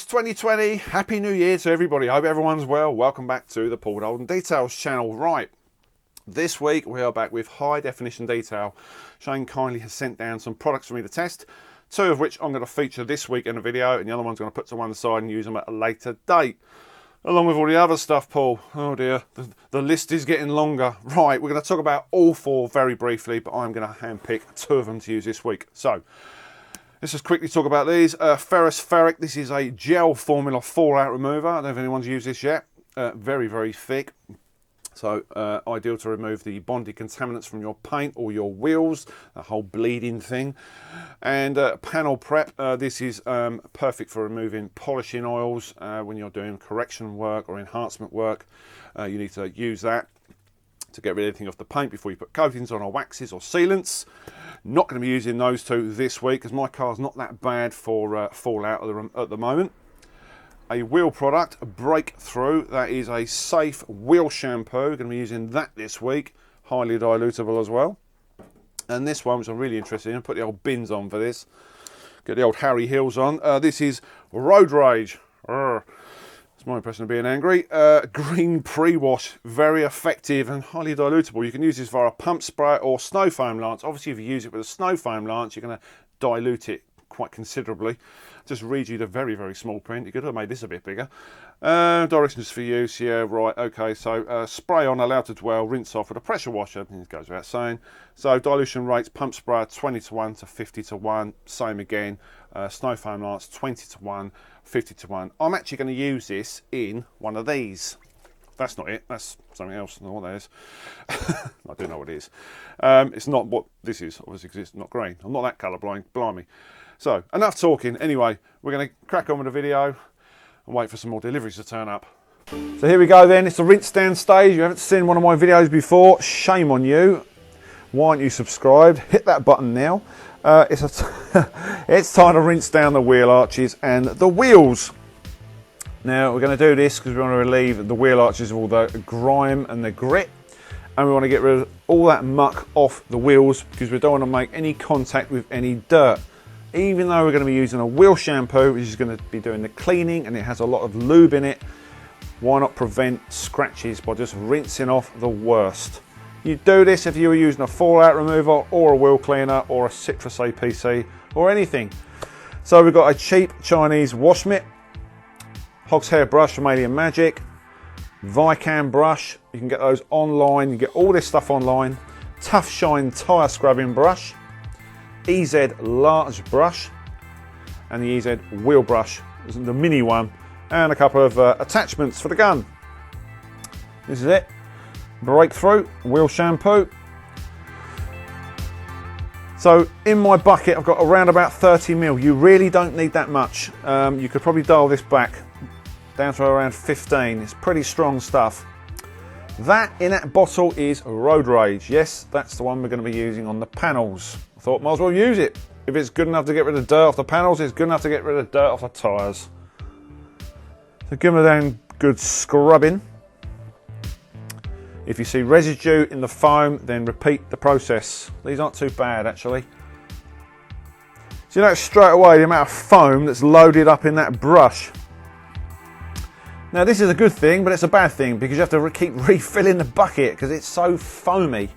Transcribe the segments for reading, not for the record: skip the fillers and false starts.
2020. Happy New Year to everybody. Hope everyone's well. Welcome back to the Paul Dolden Details channel. Right, this week we are back with high definition detail. Shane kindly has sent down some products for me to test, two of which I'm going to feature this week in a video, and the other one's going to put to one side and use them at a later date, along with all the other stuff, Paul. Oh dear, the list is getting longer. Right, we're going to talk about all four very briefly, but I'm going to handpick two of them to use this week. So let's just quickly talk about these. Ferrous Ferric. This is a gel formula fallout remover. I don't know if anyone's used this yet. Very, very thick. So ideal to remove the bonded contaminants from your paint or your wheels, the whole bleeding thing. And panel prep. This is perfect for removing polishing oils when you're doing correction work or enhancement work. You need to use that to get rid of anything off the paint before you put coatings on or waxes or sealants. Not going to be using those two this week because my car's not that bad for fallout at the moment. A wheel product, a Breakthrough. That is a safe wheel shampoo. Going to be using that this week. Highly dilutable as well. And this one, which I'm really interested in, put the old bins on for this. Get the old Harry Hills on. This is Road Rage. It's my impression of being angry. Green Prewash, very effective and highly dilutable. You can use this via a pump spray or snow foam lance. Obviously, if you use it with a snow foam lance, you're going to dilute it quite considerably. Just read you the very, very small print. You could have made this a bit bigger. Directions for use, yeah, right, okay. So spray on, allowed to dwell, rinse off with a pressure washer. It goes without saying. So dilution rates, pump spray 20 to 1 to 50 to 1. Same again. Snow foam lance 20 to 1, 50 to 1. I'm actually going to use this in one of these. That's not it. That's something else. I don't know what that is. I do know what it is. It's not what this is. Obviously, it's not green. I'm not that colourblind. Blimey. So, enough talking. Anyway, we're going to crack on with the video and wait for some more deliveries to turn up. So here we go then. It's the rinse down stage. You haven't seen one of my videos before. Shame on you. Why aren't you subscribed? Hit that button now. It's time to rinse down the wheel arches and the wheels. Now we're going to do this because we want to relieve the wheel arches of all the grime and the grit, and we want to get rid of all that muck off the wheels because we don't want to make any contact with any dirt. Even though we're going to be using a wheel shampoo, which is going to be doing the cleaning and it has a lot of lube in it, why not prevent scratches by just rinsing off the worst? You do this if you were using a fallout remover or a wheel cleaner or a citrus APC or anything. So we've got a cheap Chinese wash mitt, hog's hair brush from Alien Magic, Vicam brush. You can get those online. You get all this stuff online. Tough Shine tyre scrubbing brush, EZ large brush, and the EZ wheel brush, the mini one, and a couple of attachments for the gun. This is it. Breakthrough wheel shampoo. So in my bucket I've got around about 30 ml. You really don't need that much. You could probably dial this back down to around 15. It's pretty strong stuff. That in that bottle is Road Rage. Yes, that's the one we're going to be using on the panels. I thought might as well use it. If it's good enough to get rid of dirt off the panels, it's good enough to get rid of dirt off the tyres. So give them a damn good scrubbing. If you see residue in the foam, then repeat the process. These aren't too bad actually. So you know straight away the amount of foam that's loaded up in that brush. Now this is a good thing, but it's a bad thing because you have to keep refilling the bucket because it's so foamy.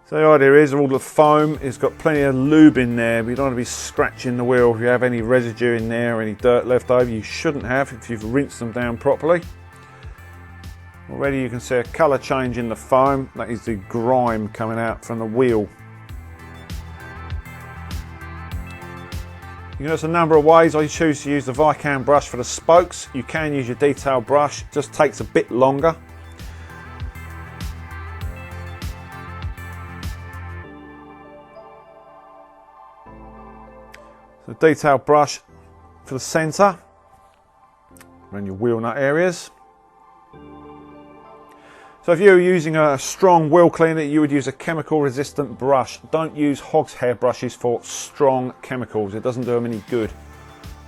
So the idea is all the foam has got plenty of lube in there, but you don't want to be scratching the wheel if you have any residue in there or any dirt left over. You shouldn't have if you've rinsed them down properly. Already you can see a colour change in the foam. That is the grime coming out from the wheel. You can use a number of ways. I choose to use the Vicam brush for the spokes. You can use your detail brush, it just takes a bit longer. The detail brush for the centre, around your wheel nut areas. So if you're using a strong wheel cleaner, you would use a chemical resistant brush. Don't use hog's hair brushes for strong chemicals. It doesn't do them any good.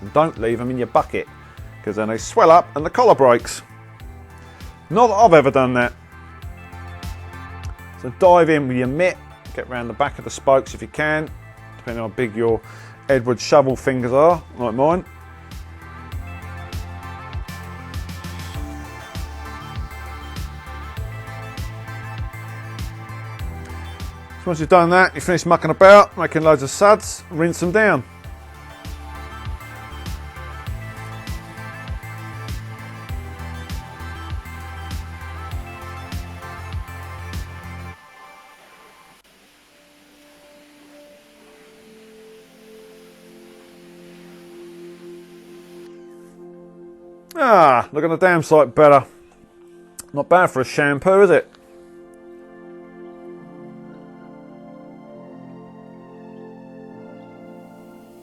And don't leave them in your bucket because then they swell up and the collar breaks. Not that I've ever done that. So dive in with your mitt, get around the back of the spokes if you can, depending on how big your Edward shovel fingers are, like mine. So once you've done that, you finish mucking about, making loads of suds, rinse them down. Ah, look on the damn sight better. Not bad for a shampoo, is it?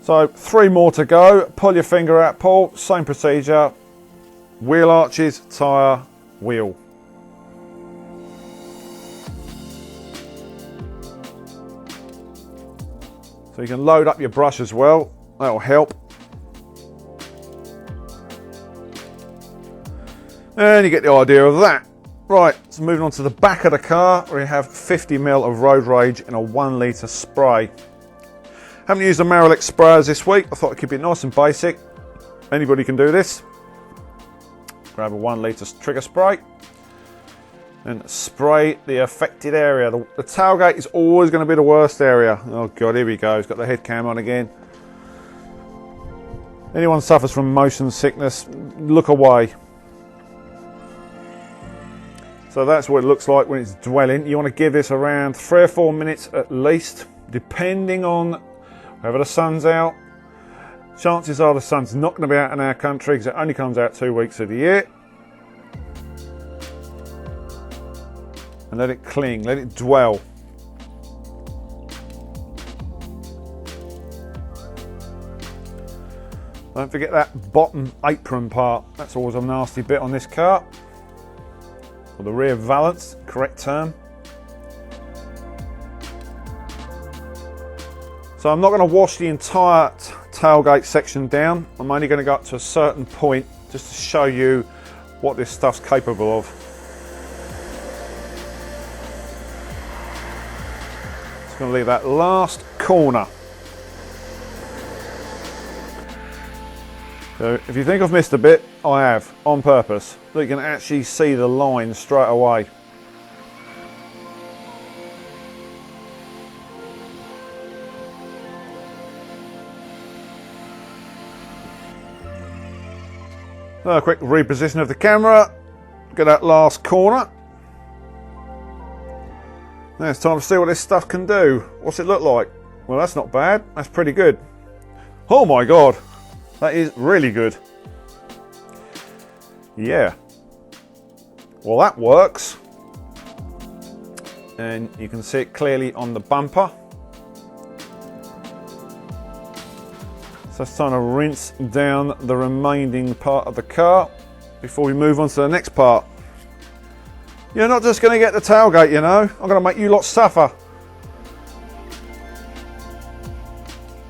So 3 more to go. Pull your finger out, Paul. Same procedure. Wheel arches, tyre, wheel. So you can load up your brush as well. That'll help. And you get the idea of that. Right, so moving on to the back of the car, where you have 50 ml of road rage in a 1 litre spray. Haven't used the Marelec sprayers this week. I thought I'd keep it nice and basic. Anybody can do this. Grab a 1 litre trigger spray and spray the affected area. The tailgate is always going to be the worst area. Oh God, here we go. He's got the head cam on again. Anyone suffers from motion sickness, look away. So that's what it looks like when it's dwelling. You want to give this around 3 or 4 minutes at least, depending on whether the sun's out. Chances are the sun's not going to be out in our country because it only comes out 2 weeks of the year. And let it cling, let it dwell. Don't forget that bottom apron part. That's always a nasty bit on this car. Or the rear valance, correct term. So I'm not going to wash the entire tailgate section down. I'm only going to go up to a certain point just to show you what this stuff's capable of. Just going to leave that last corner. So if you think I've missed a bit, I have, on purpose. So you can actually see the line straight away. A quick reposition of the camera. Get that last corner. Now it's time to see what this stuff can do. What's it look like? Well, that's not bad. That's pretty good. Oh my God. That is really good. Yeah. Well, that works. And you can see it clearly on the bumper. So it's time to rinse down the remaining part of the car before we move on to the next part. You're not just going to get the tailgate, you know. I'm going to make you lot suffer.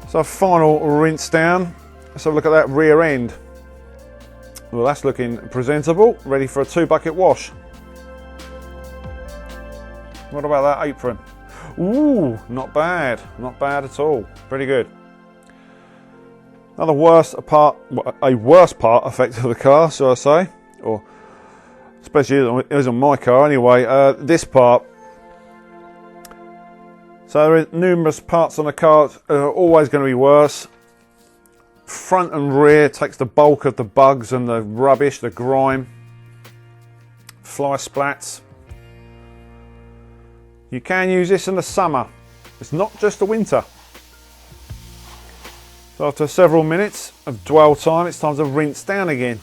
So final rinse down. Let's have a look at that rear end. Well, that's looking presentable, ready for a 2-bucket wash. What about that apron? Ooh, not bad at all. Pretty good. Another worst part effect of the car, shall I say, or especially it is on my car anyway. This part. So there are numerous parts on the car that are always going to be worse. Front and rear takes the bulk of the bugs and the rubbish, the grime, fly splats. You can use this in the summer. It's not just the winter. So after several minutes of dwell time, it's time to rinse down again.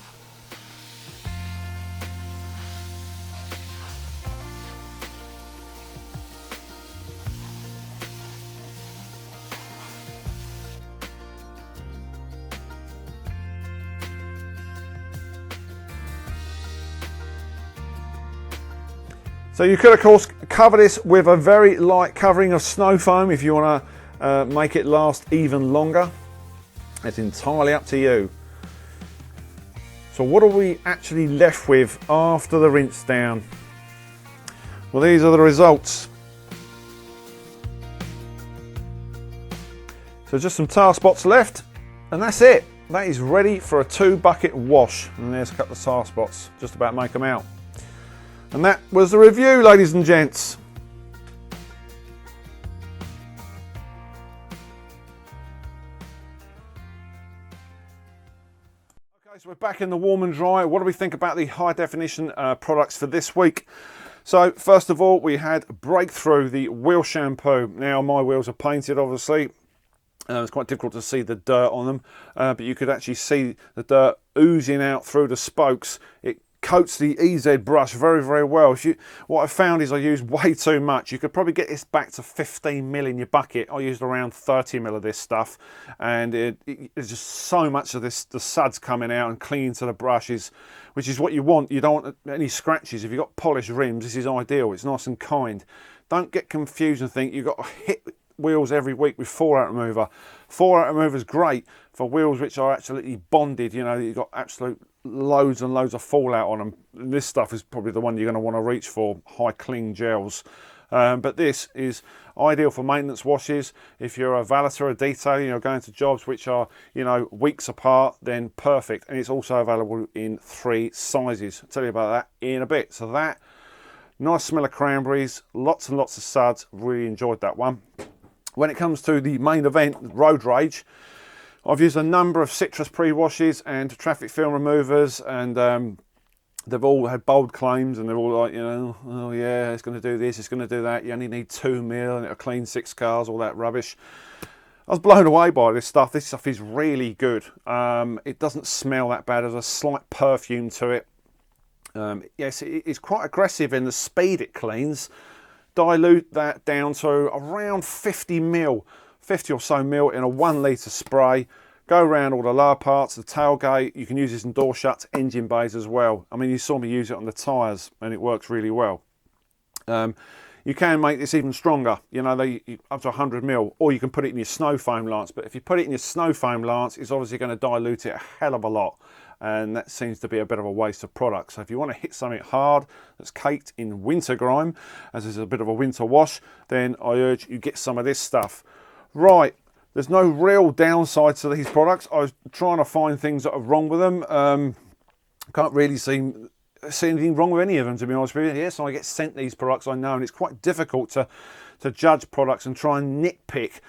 So you could of course cover this with a very light covering of snow foam if you want to make it last even longer. It's entirely up to you. So what are we actually left with after the rinse down? Well, these are the results. So just some tar spots left, and that's it. That is ready for a 2-bucket wash. And there's a couple of tar spots, just about make them out. And that was the review, ladies and gents. Okay, so we're back in the warm and dry. What do we think about the high definition products for this week? So first of all, we had Breakthrough, the wheel shampoo. Now my wheels are painted, obviously. It's quite difficult to see the dirt on them, but you could actually see the dirt oozing out through the spokes. It coats the EZ brush very, very well. What I found is I used way too much. You could probably get this back to 15 ml in your bucket. I used around 30 ml of this stuff, and there's just so much of this, the suds coming out and clinging to the brushes, which is what you want. You don't want any scratches. If you've got polished rims, this is ideal. It's nice and kind. Don't get confused and think you've got to hit wheels every week with 4-out remover. 4-out remover is great for wheels which are absolutely bonded, you know, you've got absolute loads and loads of fallout on them. And this stuff is probably the one you're going to want to reach for, high cling gels. But this is ideal for maintenance washes. If you're a valeter or detailer, you're going to jobs which are, you know, weeks apart, then perfect. And it's also available in 3 sizes. I'll tell you about that in a bit. So that, nice smell of cranberries, lots and lots of suds. Really enjoyed that one. When it comes to the main event, road rage, I've used a number of citrus pre-washes and traffic film removers, and they've all had bold claims, and they're all like, you know, oh yeah, it's going to do this, it's going to do that, you only need 2 mil and it'll clean 6 cars, all that rubbish. I was blown away by this stuff. This stuff is really good. It doesn't smell that bad. There's a slight perfume to it. Yes, it's quite aggressive in the speed it cleans. Dilute that down to around 50 mil, 50 or so mil in a 1 litre spray. Go around all the lower parts, the tailgate. You can use this in door shuts, engine bays as well. I mean, you saw me use it on the tyres, and it works really well. You can make this even stronger, you know, up to 100 mil, or you can put it in your snow foam lance. But if you put it in your snow foam lance, it's obviously going to dilute it a hell of a lot. And that seems to be a bit of a waste of product. So if you want to hit something hard that's caked in winter grime, as is a bit of a winter wash, then I urge you get some of this stuff. Right, there's no real downside to these products. I was trying to find things that are wrong with them. Can't really see anything wrong with any of them, to be honest with you. Yes, I get sent these products, I know, and it's quite difficult to judge products and try and nitpick.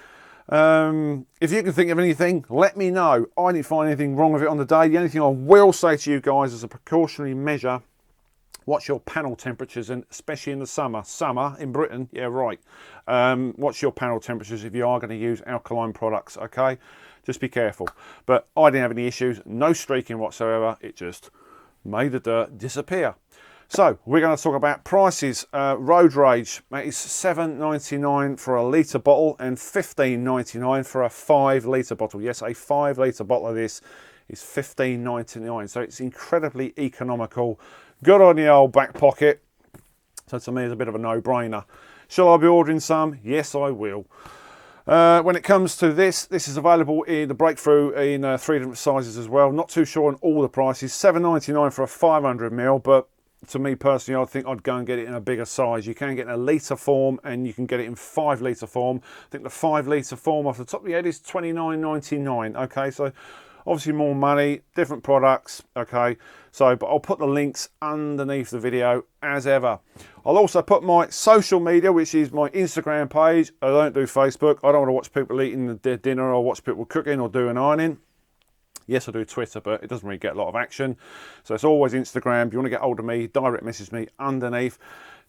If you can think of anything, let me know. I didn't find anything wrong with it on the day. The only thing I will say to you guys as a precautionary measure, watch your panel temperatures, and especially in the summer. Summer in Britain, yeah, right. Watch your panel temperatures if you are going to use alkaline products, okay? Just be careful. But I didn't have any issues, no streaking whatsoever. It just made the dirt disappear. So we're going to talk about prices. Road Rage, that is $7.99 for a litre bottle and $15.99 for a 5 litre bottle. Yes, a 5 litre bottle of this is $15.99. So it's incredibly economical. Good on the old back pocket. So to me, it's a bit of a no-brainer. Shall I be ordering some? Yes, I will. When it comes to this is available in the Breakthrough in 3 different sizes as well. Not too sure on all the prices. $7.99 for a 500 ml, but to me personally, I think I'd go and get it in a bigger size. You can get in a litre form, and you can get it in 5 litre form. I think the 5 litre form off the top of the head is $29.99. Okay, so obviously more money, different products. Okay, so but I'll put the links underneath the video as ever. I'll also put my social media, which is my Instagram page. I don't do Facebook. I don't want to watch people eating their dinner or watch people cooking or doing ironing. Yes, I do Twitter, but it doesn't really get a lot of action. So it's always Instagram. If you want to get hold of me, direct message me underneath.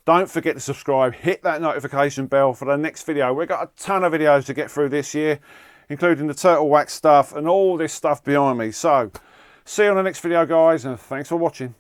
Don't forget to subscribe. Hit that notification bell for the next video. We've got a ton of videos to get through this year, including the turtle wax stuff and all this stuff behind me. So see you on the next video, guys, and thanks for watching.